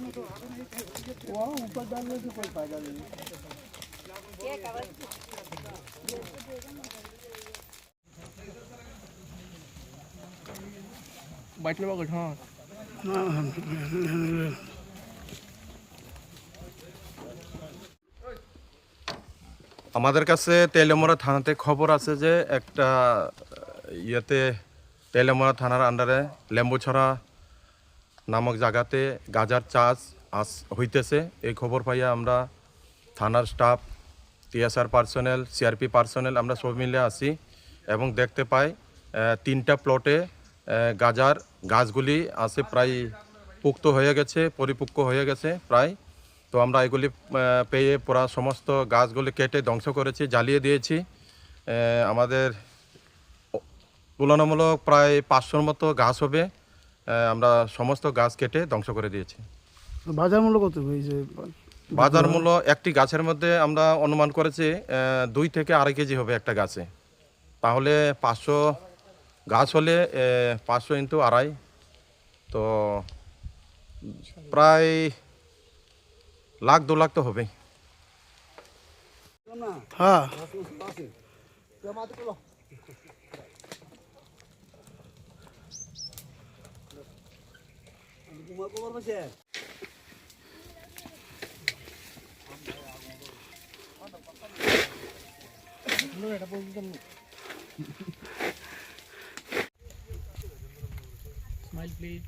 ऊपर डालने से कोई फायदा नहीं। बैठने वाला हाँ আমাদের কাছে তেলেমরা থানাতে খবর আছে যে একটা ইয়েতে তেলেমরা থানার আন্ডারে লেম্বুছড়া নামক জায়গাতে গাজার চাষ হইতেছে। এই খবর পাইয়া আমরা থানার staff, TSR personnel, CRP personnel আমরা সব মিলে আসি এবং দেখতে পাই 3টা প্লটে গাজার গাছগুলি আছে প্রায় পুক্ত হয়ে গেছে, পরিপক্ক হয়ে গেছে প্রায়। তো আমরা এগুলি পেয়ে পুরা সমস্ত গাছগুলি কেটে ধ্বংস করেছি, জ্বালিয়ে দিয়েছি। আমাদের তুলনামূলক প্রায় 500-র মতো গাছ হবে, আমরা সমস্ত গাছ কেটে ধ্বংস করে দিয়েছি। বাজার মূল্য কত হয়েছে? বাজার মূল্য একটি গাছের মধ্যে আমরা অনুমান করেছি 2 থেকে 2.5 কেজি হবে একটা গাছে। তাহলে 500 গাছ হলে 500 × 2.5, তো প্রায় 1,00,000-2 লাখ তো হবে। হ্যাঁ Smile please.